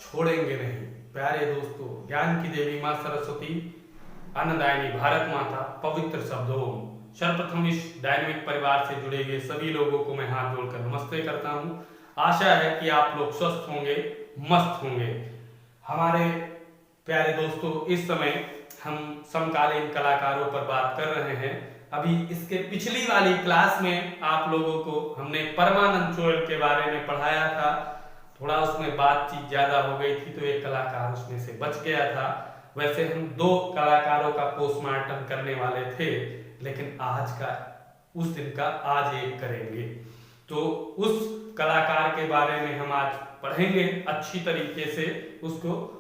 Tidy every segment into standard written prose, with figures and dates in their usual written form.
छोड़ेंगे नहीं। प्यारे दोस्तों, ज्ञान की देवी माँ सरस्वती, अन्नदायिनी भारत माता, पवित्र शब्दों, सर्वप्रथम इस डायनेमिक परिवार से जुड़े हुए सभी लोगों को मैं हाथ जोड़कर नमस्ते करता हूँ। आशा है कि आप लोग स्वस्थ होंगे, मस्त होंगे। हमारे प्यारे दोस्तों, इस समय हम समकालीन कलाकारों पर बात कर रहे हैं। अभी इसके पिछली वाली क्लास में आप लोगों को हमने परमानंद चोयल के बारे में पढ़ाया था। थोड़ा उसमें बातचीत ज्यादा हो गई थी तो एक कलाकार उसमें से बच गया था। वैसे हम 2 कलाकारों का पोस्टमार्टम करने वाले थे, लेकिन आज का उस दिन का आज एक करेंगे। तो उस कलाकार के बारे में हम आज पढ़ेंगे अच्छी तरीके से, उसको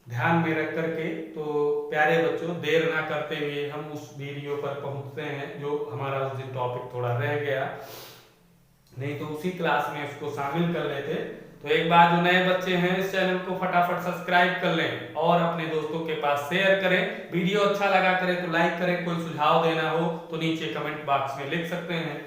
ध्यान में रख करके। तो प्यारे बच्चों, देर ना करते हुए हम उस वीडियो पर पहुंचते हैं जो हमारा उस दिन टॉपिक थोड़ा रह गया, नहीं तो उसी क्लास में उसको शामिल कर लेते। तो एक बार जो नए बच्चे हैं इस चैनल को फटाफट सब्सक्राइब कर लें और अपने दोस्तों के पास शेयर करें। वीडियो अच्छा लगा करें तो लाइक करें, कोई सुझाव देना हो तो नीचे कमेंट बॉक्स में लिख सकते हैं।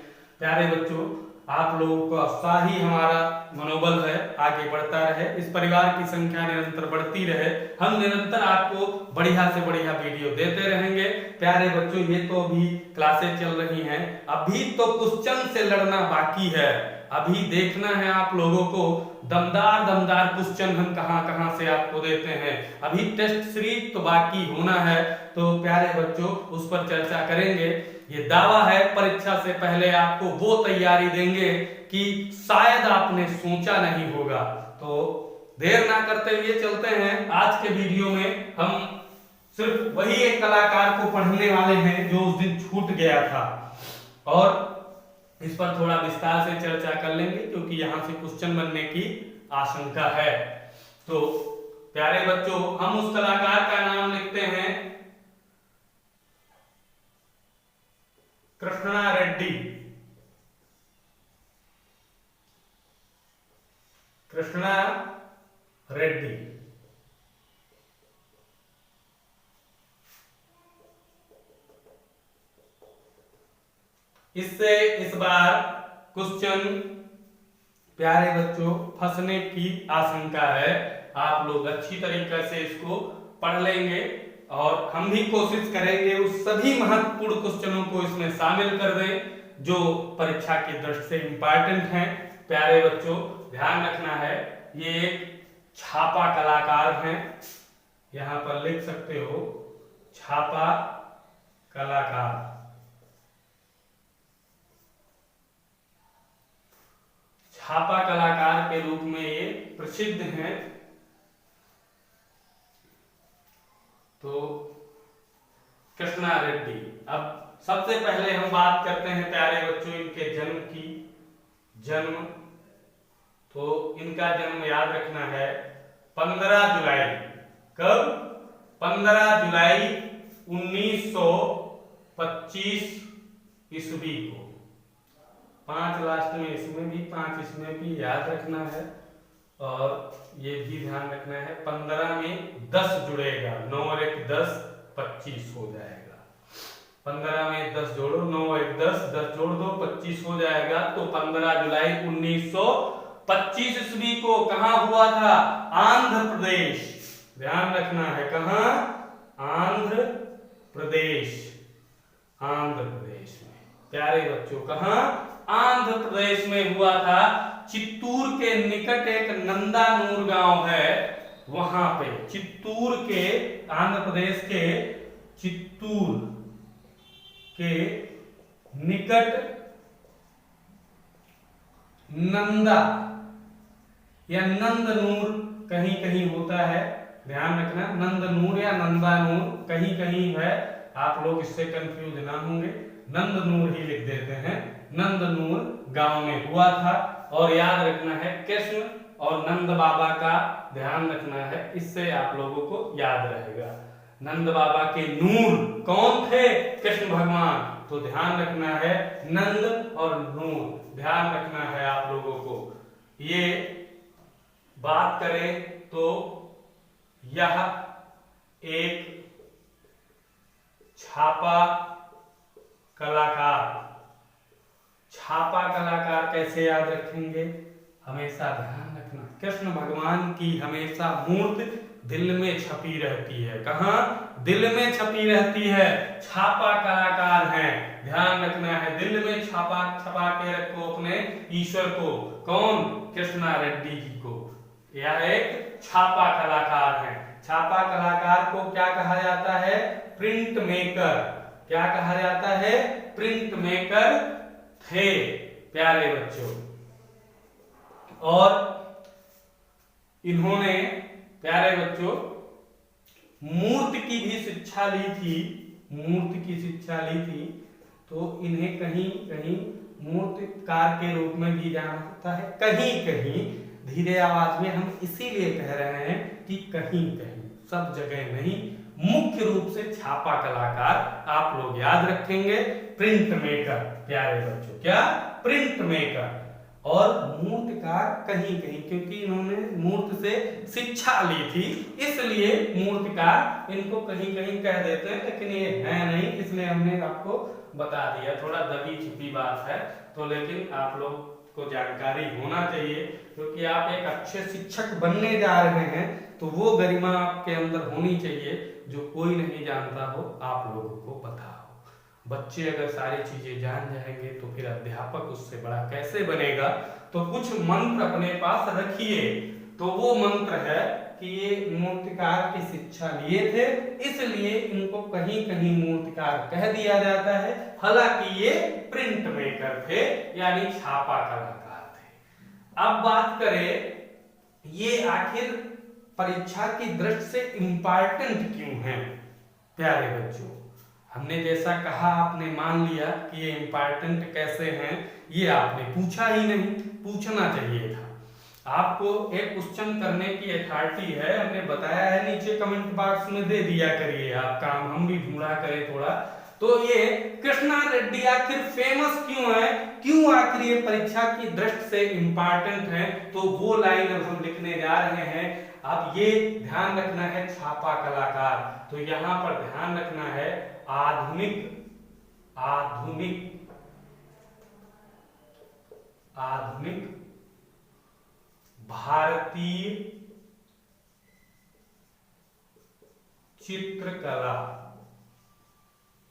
प्यारे बच्चों, आप लोगों का उत्साह ही हमारा मनोबल है, आगे बढ़ता रहे, इस परिवार की संख्या निरंतर बढ़ती रहे, हम निरंतर आपको बढ़िया से बढ़िया वीडियो देते रहेंगे। प्यारे बच्चों, ये तो अभी क्लासेस चल रही हैं, अभी तो क्वेश्चन से लड़ना बाकी है। अभी देखना है आप लोगों को दमदार दमदार क्वेश्चन हम कहां से आपको देते हैं। अभी टेस्ट सीरीज तो बाकी होना है, तो प्यारे बच्चों उस पर चर्चा करेंगे। ये दावा है परीक्षा से पहले आपको वो तैयारी देंगे कि शायद आपने सोचा नहीं होगा। तो देर ना करते हुए चलते हैं। आज के वीडियो में हम सिर्फ वही एक कलाकार को पढ़ने वाले हैं जो उस दिन छूट गया था, और इस पर थोड़ा विस्तार से चर्चा कर लेंगे क्योंकि यहां से क्वेश्चन बनने की आशंका है। तो प्यारे बच्चों, हम उस कलाकार का नाम लिखते हैं कृष्णा रेड्डी। कृष्णा रेड्डी। इससे इस बार क्वेश्चन प्यारे बच्चों फंसने की आशंका है। आप लोग अच्छी तरीके से इसको पढ़ लेंगे और हम भी कोशिश करेंगे उस सभी महत्वपूर्ण क्वेश्चनों को इसमें शामिल कर दें जो परीक्षा की दृष्टि से इंपॉर्टेंट हैं। प्यारे बच्चों, ध्यान रखना है, ये एक छापा कलाकार हैं, यहां पर लिख सकते हो छापा कलाकार। छापा कलाकार के रूप में ये प्रसिद्ध हैं। तो कृष्णा रेड्डी। अब सबसे पहले हम बात करते हैं प्यारे बच्चों इनके जन्म की। जन्म, तो इनका जन्म याद रखना है 15 जुलाई। कब? 15 जुलाई 1925 ईस्वी को। 5 लास्ट में, इसमें भी 5 इसमें भी याद रखना है, और ये भी ध्यान रखना है 15 में 10 जुड़ेगा, 9 और 1 10, 25 हो जाएगा। 15 में 10 जोड़ो, 9 और 1 10, 10 जोड़ दो 25 हो जाएगा। तो 15 जुलाई 1925 ईस्वी को कहां हुआ था? आंध्र प्रदेश। ध्यान रखना है, कहां? आंध्र प्रदेश। आंध्र प्रदेश में। प्यारे बच्चों, कहां? आंध्र प्रदेश में हुआ था। चित्तूर के निकट एक नंदानूर गांव है, वहां पे चित्तूर के, आंध्र प्रदेश के चित्तूर के निकट नंदा या नंदनूर कहीं कहीं होता है, ध्यान रखना, नंदनूर या नंदानूर कहीं कहीं है। आप लोग इससे कंफ्यूज ना होंगे, नंदनूर ही लिख देते हैं। नंदनूर गांव में हुआ था, और याद रखना है कृष्ण और नंद बाबा का ध्यान रखना है, इससे आप लोगों को याद रहेगा। नंद बाबा के नूर कौन थे? कृष्ण भगवान। तो ध्यान रखना है नंद और नूर, ध्यान रखना है आप लोगों को। ये बात करें तो यह एक छापा कलाकार। छापा कलाकार कैसे याद रखेंगे? हमेशा ध्यान रखना कृष्ण भगवान की हमेशा मूर्ति दिल में छपी रहती है। कहाँ? दिल में छपी रहती है। छापा कलाकार हैं, ध्यान रखना है। दिल में छपा के रखो अपने ईश्वर को। कौन? कृष्णा रेड्डी जी को। यह एक छापा कलाकार है। छापा कलाकार को क्या कहा जाता है? Print maker. क्या कहा जाता है? प्रिंट मेकर थे प्यारे बच्चों। और इन्होंने प्यारे बच्चों मूर्ति की भी शिक्षा ली थी। मूर्ति की शिक्षा ली थी तो इन्हें कहीं कहीं मूर्तिकार के रूप में भी जाना जाता है। कहीं कहीं, धीरे आवाज में हम इसीलिए कह रहे हैं कि कहीं कहीं, सब जगह नहीं। मुख्य रूप से छापा कलाकार आप लोग याद रखेंगे। प्रिंट मेकर प्यारे बच्चों, क्या? Print maker. और मूर्तिकार कहीं कहीं, क्योंकि इन्होंने मूर्ति से शिक्षा ली थी इसलिए मूर्तिकार इनको कहीं कहीं कह देते हैं, लेकिन ये है नहीं, इसलिए हमने आपको बता दिया। थोड़ा दबी छुपी बात है तो, लेकिन आप लोग को जानकारी होना चाहिए, क्योंकि आप एक अच्छे शिक्षक बनने जा रहे हैं तो वो गरिमा आपके अंदर होनी चाहिए जो कोई नहीं जानता हो, आप लोगों को पता हो। बच्चे अगर सारी चीजें जान जाएंगे तो फिर अध्यापक उससे बड़ा कैसे बनेगा? तो कुछ मंत्र अपने पास रखिए। तो वो मंत्र है कि ये मूर्तिकार की शिक्षा लिए थे इसलिए इनको कहीं कहीं मूर्तिकार कह दिया जाता है, हालांकि ये प्रिंट मेकर थे यानी छापा कलाकार थे। अब बात करें ये आखिर परीक्षा की दृष्टि से इंपॉर्टेंट क्यों है प्यारे बच्चों? हमने जैसा कहा आपने मान लिया कि ये इंपॉर्टेंट कैसे हैं, ये आपने पूछा ही नहीं, पूछना चाहिए था। आपको एक क्वेश्चन करने की अथॉरिटी है, हमने बताया है, नीचे कमेंट बॉक्स में दे दिया करिए आप काम, हम भी ढूंढा करें थोड़ा। तो ये कृष्णा रेड्डी आखिर फेमस क्यों है, क्यों आखिर ये परीक्षा की दृष्टि से इंपॉर्टेंट है, तो वो लाइन अब हम लिखने जा रहे हैं। अब ये ध्यान रखना है छापा कलाकार, तो यहां पर ध्यान रखना है आधुनिक भारतीय चित्रकला।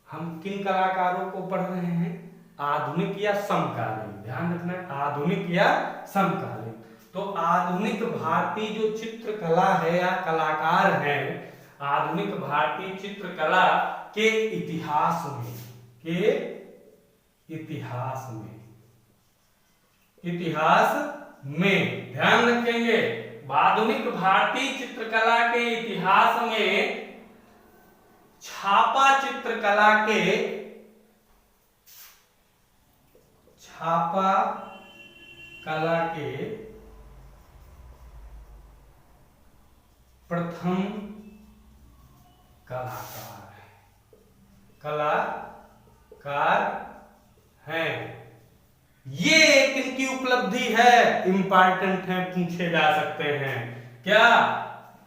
हम किन कलाकारों को पढ़ रहे हैं? आधुनिक या समकालीन, ध्यान रखना है आधुनिक या समकालीन। तो आधुनिक भारतीय जो चित्रकला है या कलाकार हैं, आधुनिक भारतीय चित्रकला के इतिहास में ध्यान रखेंगे। आधुनिक भारतीय चित्रकला के इतिहास में छापा कला के प्रथम कलाकार हैं। ये एक इनकी उपलब्धि है, इंपॉर्टेंट है, पूछे जा सकते हैं। क्या?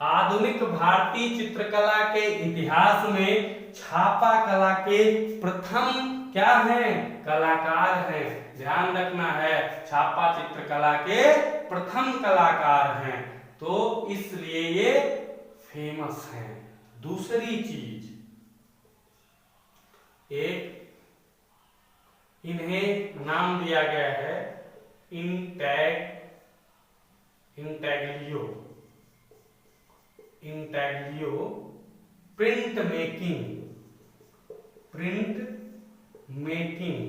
आधुनिक भारतीय चित्रकला के इतिहास में छापा कला के प्रथम क्या हैं? कलाकार हैं। ध्यान रखना है छापा चित्रकला के प्रथम कलाकार हैं, तो इसलिए ये फेमस हैं। दूसरी चीज, एक इन्हें नाम दिया गया है इंटेग्लियो प्रिंट मेकिंग,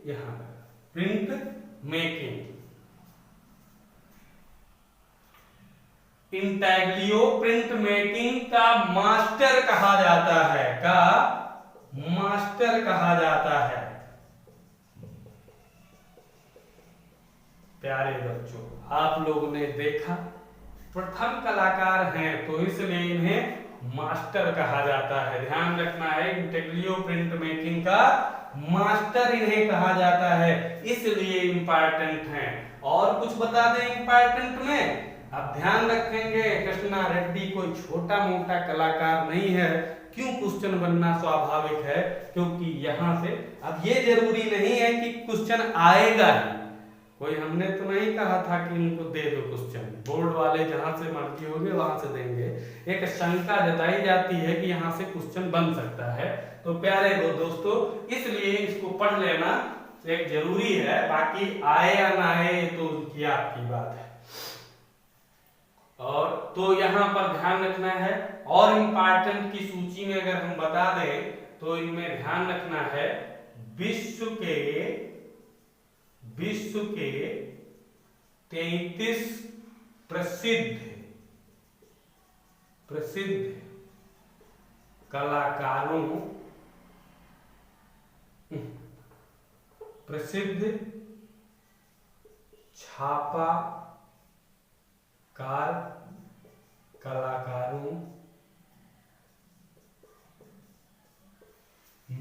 यहां print making. Intaglio print making का मास्टर कहा जाता है, प्यारे बच्चों आप लोगों ने देखा प्रथम कलाकार हैं तो इसलिए इन्हें मास्टर कहा जाता है। ध्यान रखना है इंटेग्लियो प्रिंट मेकिंग का मास्टर इन्हें कहा जाता है, इसलिए इंपॉर्टेंट हैं। और कुछ बता दें इंपॉर्टेंट में, अब ध्यान रखेंगे कृष्णा रेड्डी कोई छोटा मोटा कलाकार नहीं है। क्यों? क्वेश्चन बनना स्वाभाविक है, क्योंकि यहां से अब ये जरूरी नहीं है कि क्वेश्चन आएगा ही, कोई हमने तो नहीं कहा था कि इनको दे दो क्वेश्चन, बोर्ड वाले जहां से मर्जी होंगे वहां से देंगे। एक शंका जताई जाती है कि यहाँ से क्वेश्चन बन सकता है। तो प्यारे दोस्तों, इसलिए इसको पढ़ लेना एक जरूरी है, बाकी आए या ना आए तो उनकी आपकी बात है। और तो यहाँ पर ध्यान रखना है, और इम्पोर्टेंट की सूची में अगर हम बता दें तो इनमें ध्यान रखना है विश्व के 33 प्रसिद्ध कलाकारों, प्रसिद्ध छापाकार कलाकारों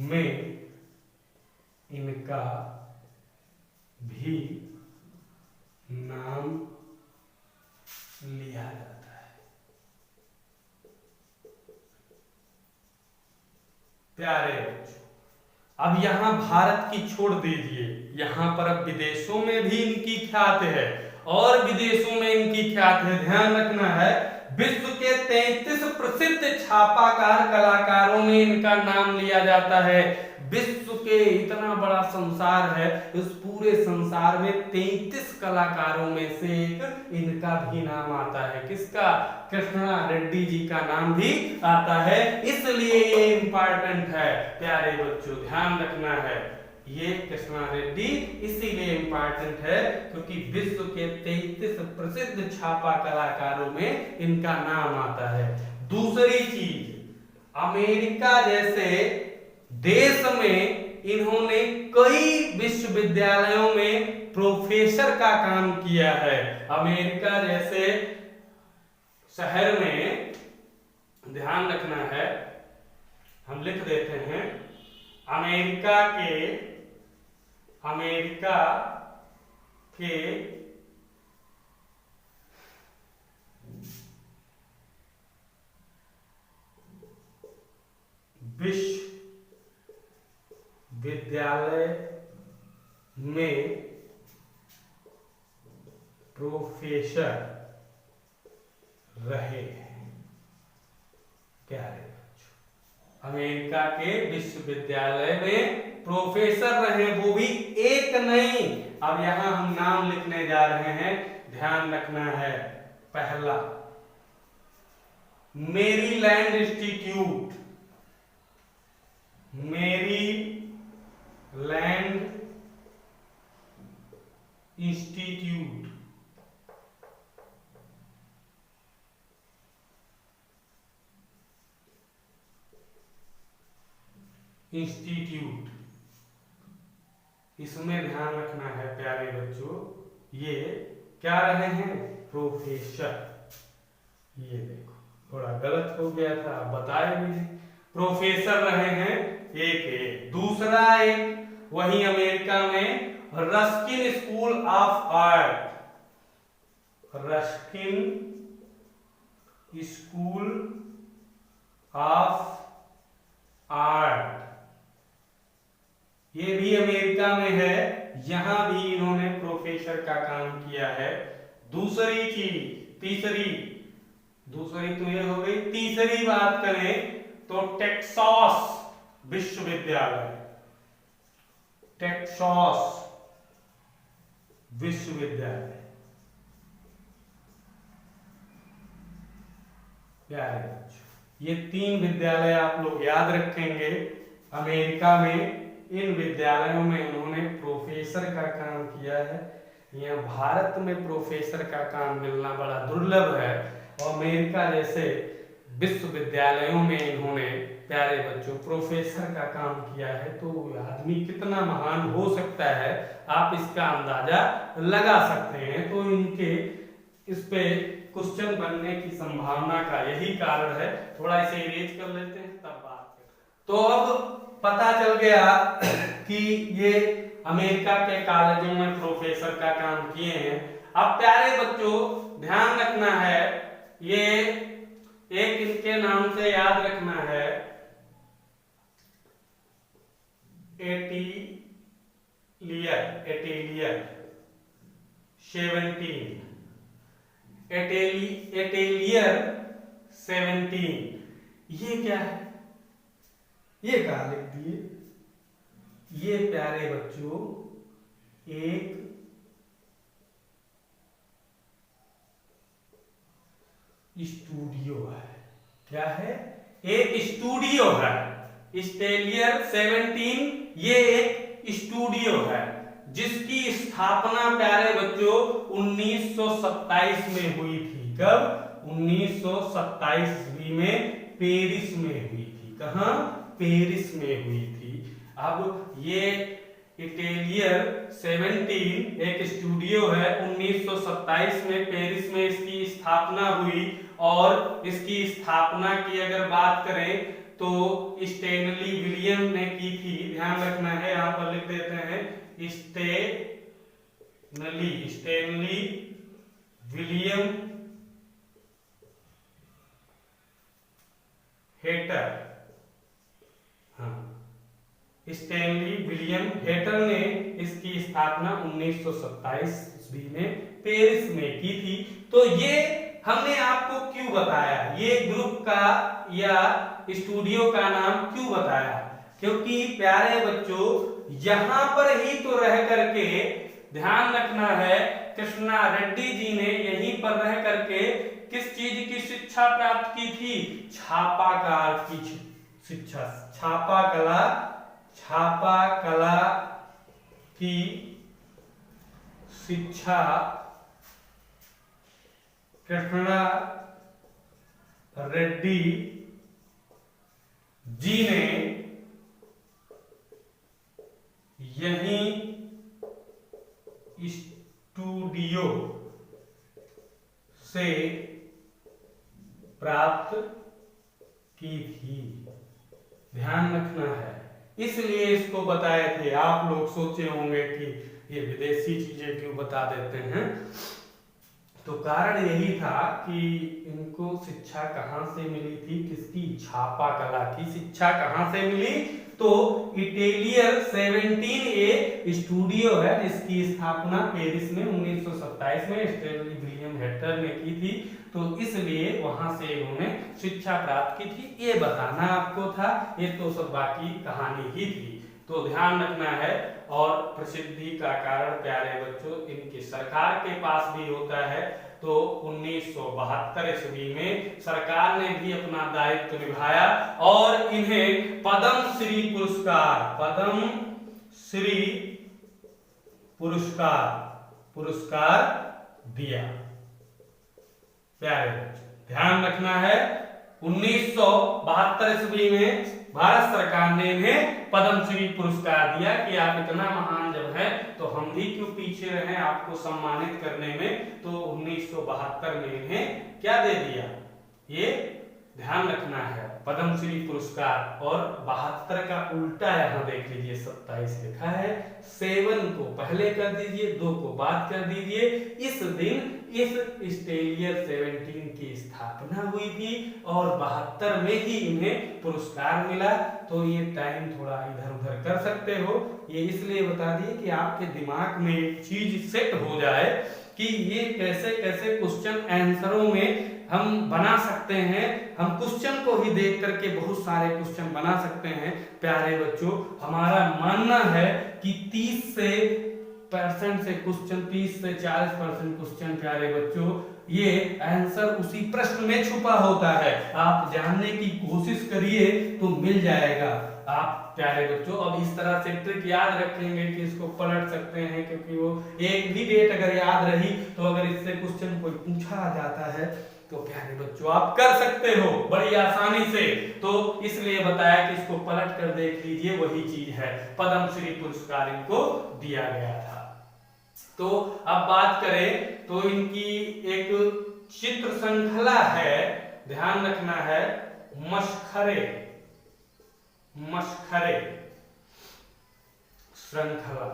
में इनका भी नाम लिया जाता है। प्यारे बच्चों, अब यहां भारत की छोड़ दीजिए, यहां पर अब विदेशों में भी इनकी ख्यात है, और विदेशों में इनकी ख्यात है। ध्यान रखना है, विश्व के 33 प्रसिद्ध छापाकार कलाकारों में इनका नाम लिया जाता है। विश्व के इतना बड़ा संसार है, उस पूरे संसार में 33 कलाकारों में से एक इनका भी नाम आता है। किसका? कृष्णा रेड्डी जी का नाम भी आता है, इसलिए ये इंपॉर्टेंट है। प्यारे बच्चों, ध्यान रखना है, ये कृष्णा रेड्डी इसीलिए इंपॉर्टेंट है क्योंकि विश्व के 33 प्रसिद्ध छापा कलाकारों में इनका नाम आता है। दूसरी चीज, अमेरिका जैसे देश में इन्होंने कई विश्वविद्यालयों में प्रोफेसर का काम किया है। अमेरिका जैसे शहर में, ध्यान रखना है, हम लिख देते हैं, अमेरिका के विश्वविद्यालय में प्रोफेसर रहे हैं। क्या रहे? अमेरिका के विश्वविद्यालय में प्रोफेसर रहे, वो भी एक नहीं। अब यहां हम नाम लिखने जा रहे हैं, ध्यान रखना है। पहला, मेरीलैंड इंस्टीट्यूट, मेरीलैंड इंस्टीट्यूट, इसमें ध्यान रखना है प्यारे बच्चों, ये क्या रहे हैं? प्रोफेसर। ये देखो थोड़ा गलत हो गया था, आप बताए भी नहीं। प्रोफेसर रहे हैं एक। दूसरा एक वही अमेरिका में Ruskin school of art, Ruskin school of art, ये भी अमेरिका में है, यहां भी इन्होंने प्रोफेसर का काम किया है। दूसरी चीज, दूसरी तो ये हो गई। तीसरी बात करें तो टेक्सास विश्वविद्यालय, टेक्सास विश्वविद्यालय। प्यारे बच्चों, ये 3 विद्यालय आप लोग याद रखेंगे। अमेरिका में इन विद्यालयों में इन्होंने प्रोफेसर का काम किया है। यहाँ भारत में प्रोफेसर का काम मिलना बड़ा दुर्लभ है, और अमेरिका जैसे विश्वविद्यालयों में इन्होंने, प्यारे बच्चों, प्रोफेसर का काम किया है। तो आदमी कितना महान हो सकता है, आप इसका अंदाजा लगा सकते हैं। तो इनके इस पे क्वेश्चन बनने की संभावना का यही कारण है। थोड़ा इसे इरेज कर लेते हैं, तब बात करते। तो अब पता चल गया कि ये अमेरिका के कॉलेजों में प्रोफेसर का काम किए हैं। अब प्यारे बच्चों, ध्यान रखना है, ये एक इनके नाम से याद रखना है, एटिलियर। 17 एटेलियर 17। ये क्या है, ये कहा लिख दिए। ये प्यारे बच्चों एक स्टूडियो है। क्या है, एक स्टूडियो है। एटेलियर 17 ये एक स्टूडियो है जिसकी स्थापना प्यारे बच्चों 1927 में हुई थी। कब? 1927 ईस्वी में पेरिस में हुई थी। कहां? पेरिस में हुई थी। अब ये एटेलियर 17 एक स्टूडियो है। 1927 में पेरिस में इसकी स्थापना हुई और इसकी स्थापना की अगर बात करें तो स्टैनली विलियम ने की थी। ध्यान रखना है, यहां पर लिख देते हैं स्टैनली विलियम हेटर। हाँ, स्टैनली विलियम हेटर ने इसकी स्थापना 1927 ईस्वी में पेरिस में की थी। तो ये हमने आपको क्यों बताया, ये ग्रुप का या स्टूडियो का नाम क्यों बताया? क्योंकि प्यारे बच्चों यहां पर ही तो रह करके, ध्यान रखना है, कृष्णा रेड्डी जी ने यहीं पर रह करके किस चीज की शिक्षा प्राप्त की थी? छापाकार की शिक्षा, छापा कला की शिक्षा कृष्णा रेड्डी जी ने यही स्टूडियो से प्राप्त की थी। ध्यान रखना है, इसलिए इसको बताए थे। आप लोग सोचे होंगे कि ये विदेशी चीजें क्यों बता देते हैं, तो कारण यही था कि इनको शिक्षा कहां से मिली थी? किसकी? छापा कला की शिक्षा कहां से मिली? तो एटेलियर 17 ये स्टूडियो है जिसकी स्थापना पेरिस में 1927 में स्टैनली विलियम हेटर ने की थी। तो इसलिए वहां से इन्होंने शिक्षा प्राप्त की थी, ये बताना आपको था। ये तो सब बाकी कहानी ही थी, तो ध्यान रखना है। और प्रसिद्धि का कारण प्यारे बच्चों इनकी सरकार के पास भी होता है। तो 1972 ईस्वी में सरकार ने भी अपना दायित्व निभाया और इन्हें पद्मश्री पुरस्कार दिया। प्यारे बच्चों ध्यान रखना है, 1972 ईस्वी में भारत सरकार ने इन्हें पद्मश्री पुरस्कार दिया कि आप इतना महान जब है तो हम भी क्यों पीछे रहे आपको सम्मानित करने में। तो 1972 में इन्हें क्या दे दिया, ये ध्यान रखना है, पद्मश्री पुरस्कार। और 72 का उल्टा यहाँ देख लीजिए, 27 लिखा है। 7 को पहले कर दीजिए, 2 को बाद कर दीजिए। इस दिन इस एटेलियर 17 की स्थापना हुई थी और 72 में ही इन्हें पुरस्कार मिला। तो ये टाइम थोड़ा इधर उधर कर सकते हो, ये इसलिए बता दिए कि आपके दिमाग में एक चीज सेट हो जाए कि ये कैसे कैसे क्वेश्चन आंसरों में हम बना सकते हैं। हम क्वेश्चन को ही देख करके बहुत सारे क्वेश्चन बना सकते हैं। प्यारे बच्चों हमारा मानना है कि 30% से क्वेश्चन, 30 से 40% क्वेश्चन प्यारे बच्चों ये आंसर उसी प्रश्न में छुपा होता है। आप जानने की कोशिश करिए तो मिल जाएगा। आप प्यारे बच्चों अब इस तरह से ट्रिक याद रखेंगे कि इसको पलट सकते हैं, क्योंकि वो एक भी डेट अगर याद रही तो अगर इससे क्वेश्चन कोई पूछा जाता है तो प्यारे बच्चों आप कर सकते हो बड़ी आसानी से। तो इसलिए बताया कि इसको पलट कर देख लीजिए, वही चीज है, पद्मश्री पुरस्कार इनको दिया गया था। तो अब बात करें तो इनकी एक चित्र श्रृंखला है, ध्यान रखना है, मशखरे श्रृंखला।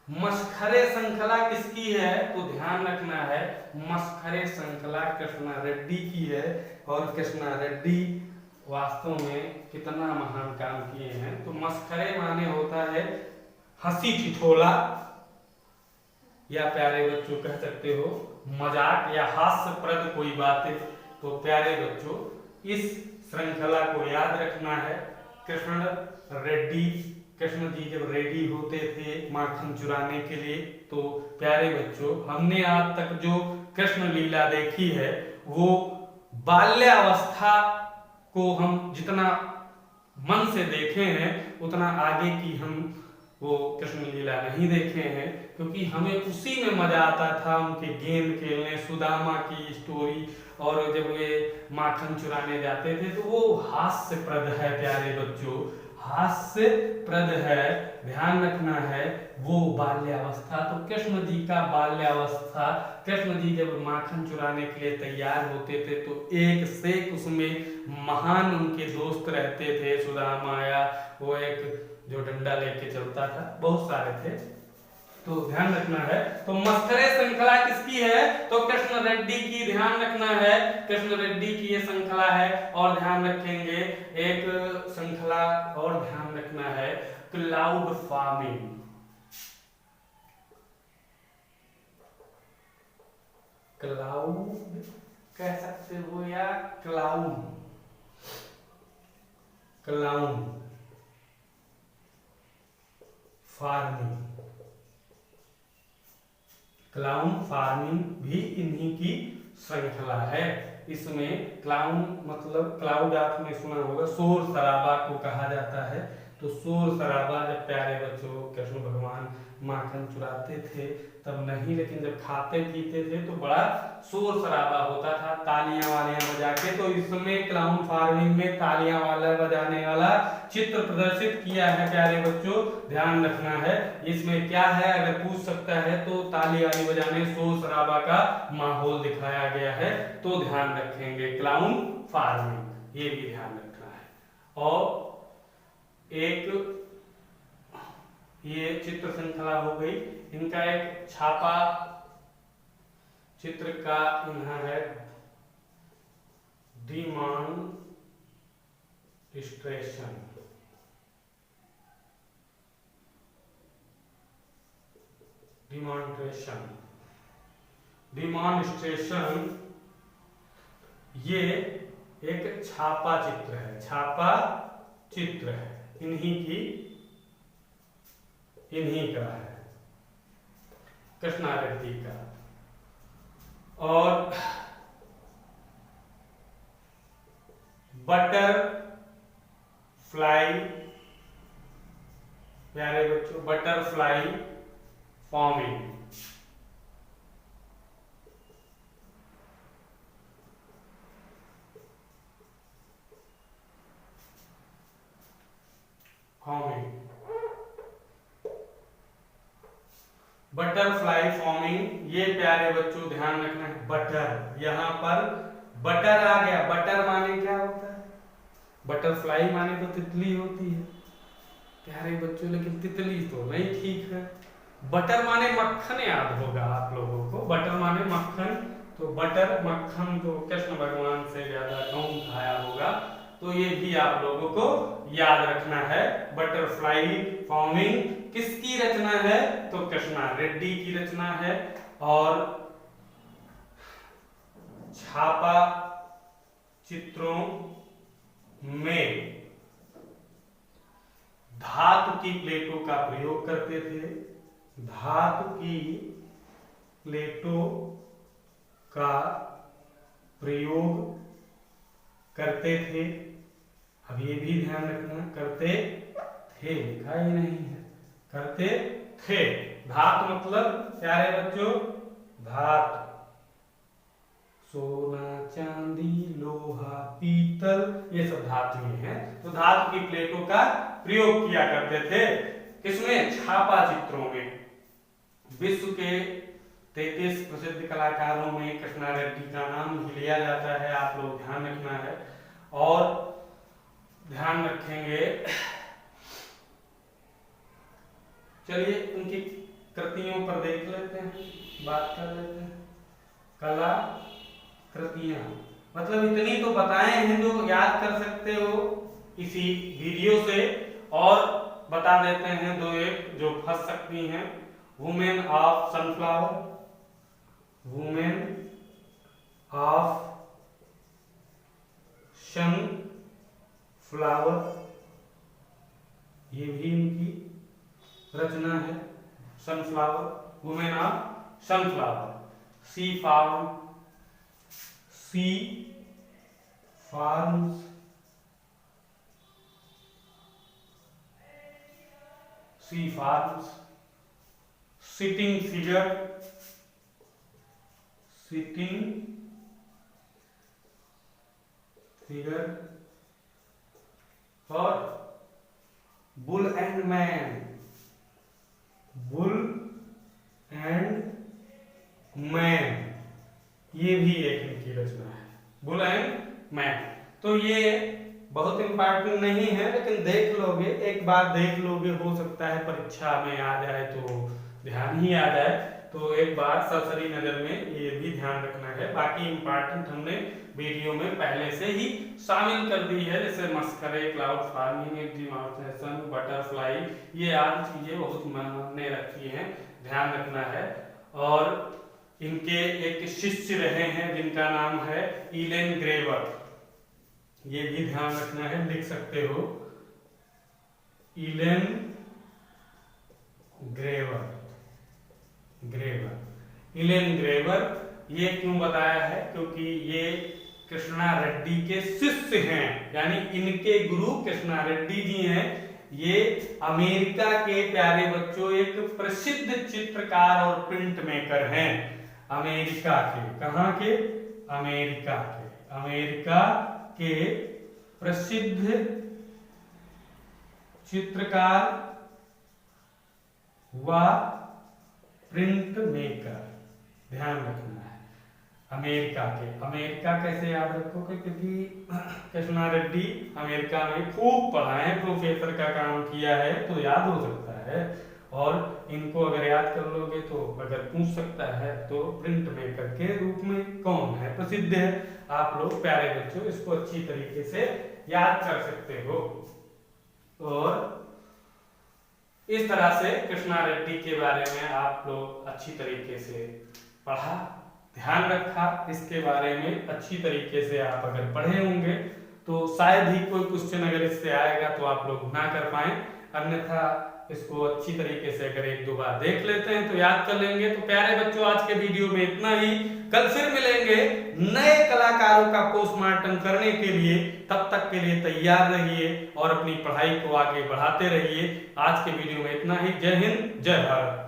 मशखरे श्रृंखला किसकी है? तो ध्यान रखना है, मशखरे श्रृंखला कृष्णा रेड्डी की है। और कृष्णा रेड्डी वास्तव में कितना महान काम किए हैं। तो मशखरे माने होता है हंसी ठिठोला, या प्यारे बच्चों कह सकते हो मजाक या हास्यप्रद कोई बातें। तो प्यारे बच्चों इस श्रृंखला को याद रखना है। कृष्ण जी जब रेडी होते थे माखन चुराने के लिए, तो प्यारे बच्चों हमने आज तक जो कृष्ण लीला देखी है वो बाल्यावस्था को हम जितना मन से देखे हैं उतना आगे की हम वो कृष्ण लीला नहीं देखे हैं, क्योंकि हमें उसी में मजा आता था उनके गेंद खेलने, सुदामा की स्टोरी, और जब वे माखन चुराने जाते थे तो वो हास्यप्रद है प्यारे बच्चों, हास्यप्रद है, ध्यान रखना है। वो बाल्यावस्था, तो कृष्ण जी का बाल्यावस्था, कृष्ण जी जब माखन चुराने के लिए तैयार होते थे तो एक से उसमें महान उनके दोस्त रहते थे, सुदामा या वो एक जो डंडा लेके चलता था, बहुत सारे थे, तो ध्यान रखना है। तो मस्करे श्रृंखला किसकी है? तो कृष्ण रेड्डी की, ध्यान रखना है, कृष्ण रेड्डी की ये श्रृंखला है। और ध्यान रखेंगे एक श्रृंखला और ध्यान रखना है, क्लाउड फार्मिंग। क्लाउड कह सकते हो या clown, clown farming, clown farming भी इन्हीं की श्रृंखला है। इसमें क्लाउन मतलब क्लाउड आपने सुना होगा, शोर शराबा को कहा जाता है। तो शोर शराबा जब प्यारे बच्चों कृष्ण भगवान माखन चुराते थे तब नहीं, लेकिन जब खाते पीते थे तो बड़ा शोर शराबा होता था, तालियां वालियां बजा के। तो इसमें क्लाउन फार्मिंग में तालियां वाला बजाने वाला चित्र प्रदर्शित किया है प्यारे बच्चों, ध्यान रखना है। इसमें क्या है अगर पूछ सकता है तो ताली वाली बजाने, शोर शराबा का माहौल दिखाया गया है, तो ध्यान रखेंगे क्लाउन फार्मिंग, ये भी ध्यान रखना है। और एक ये चित्र श्रृंखला हो गई, इनका एक छापा चित्र का इन्हा है डिमॉन्स्ट्रेशन, डिमॉन्स्ट्रेशन ये एक छापा चित्र है, छापा चित्र है, इन्हीं का है, कृष्णा रेड्डी का। और बटर फ्लाई, प्यारे बच्चों बटरफ्लाई फॉर्मिंग, बटरफ्लाई फॉर्मिंग, ये प्यारे बच्चों ध्यान रखना है। बटर, यहां पर बटर आ गया, बटर माने क्या होता है? बटरफ्लाई माने तो तितली होती है प्यारे बच्चों, लेकिन तितली तो नहीं ठीक है। बटर माने मक्खन, याद होगा आप लोगों को, बटर माने मक्खन, तो बटर मक्खन तो कृष्ण भगवान से ज्यादा कौन खाया होगा, तो ये भी आप लोगों को याद रखना है। बटरफ्लाई फॉर्मिंग किसकी रचना है? तो कृष्णा रेड्डी की रचना है। और छापा चित्रों में धातु की प्लेटों का प्रयोग करते थे, धातु की प्लेटों का प्रयोग करते थे। अब ये भी ध्यान रखना, करते थे, लिखा ही नहीं है, करते थे। धातु मतलब प्यारे बच्चों धातु, सोना चांदी लोहा पीतल, ये सब धातु हैं। तो धातु की प्लेटों का प्रयोग किया करते थे, किसमें? छापा चित्रों में। विश्व के 33 प्रसिद्ध कलाकारों में कृष्णा रेड्डी का नाम भी लिया जाता है, आप लोग ध्यान रखना है। और ध्यान रखेंगे, चलिए उनकी कृतियों पर देख लेते हैं, बात कर लेते हैं। कला कृतियां मतलब इतनी तो बताए हैं जो याद कर सकते हो इसी वीडियो से, और बता देते हैं दो एक जो फंस सकती हैं। Women of sunflower, women of sunflower, ये भी इनकी रचना है। Sunflower, women of sunflower. Sea farm, sea farms, sea farms. Sitting figure, sitting figure. और bull and man, bull and man, ये भी एक इनकी रचना है, बुल एंड मैन। तो ये बहुत इंपॉर्टेंट नहीं है, लेकिन देख लोगे, एक बार देख लोगे, हो सकता है परीक्षा में आ जाए तो ध्यान ही आ जाए, तो एक बार सरसरी नजर में ये भी ध्यान रखना है। बाकी इंपॉर्टेंट हमने वीडियो में पहले से ही शामिल कर दी है, जैसे मस्करे, क्लाउड फार्मिंग, डिमॉर्फेशन, बटरफ्लाई, ये आदि चीजें बहुत मायने रखती हैं, ध्यान रखना है। और इनके एक शिष्य रहे हैं जिनका नाम है इलेन ग्रेवर, ये भी ध्यान रखना है, लिख सकते हो इलेन ग्रेवर, ग्रेवर, इलेन ग्रेवर। ये क्यों बताया है? क्योंकि ये कृष्णा रेड्डी के शिष्य हैं, यानी इनके गुरु कृष्णा रेड्डी जी हैं। ये अमेरिका के, प्यारे बच्चों, एक प्रसिद्ध चित्रकार और प्रिंट मेकर हैं। अमेरिका के, कहां के? अमेरिका के, अमेरिका के प्रसिद्ध चित्रकार व प्रिंट मेकर, ध्यान रखना है। अमेरिका के, अमेरिका कैसे याद रखोगे? क्योंकि कृष्णा रेड्डी अमेरिका में खूब पढ़ा है, प्रोफेसर का काम किया है, तो याद हो सकता है। और इनको अगर याद कर लोगे तो अगर पूछ सकता है तो प्रिंट मेकर के रूप में कौन है, प्रसिद्ध है, आप लोग प्यारे बच्चों इसको अच्छी तरीके से याद कर सकते हो। और इस तरह से कृष्णा रेड्डी के बारे में आप लोग अच्छी तरीके से पढ़ा, ध्यान रखा, इसके बारे में अच्छी तरीके से आप अगर पढ़े होंगे तो शायद ही कोई क्वेश्चन अगर इससे आएगा तो आप लोग ना कर पाए, अन्यथा इसको अच्छी तरीके से अगर एक दो बार देख लेते हैं तो याद कर लेंगे। तो प्यारे बच्चों, आज के वीडियो में इतना ही। कल फिर मिलेंगे नए कलाकारों का पोस्टमार्टम करने के लिए, तब तक के लिए तैयार रहिए और अपनी पढ़ाई को आगे बढ़ाते रहिए। आज के वीडियो में इतना ही। जय हिंद, जय भारत।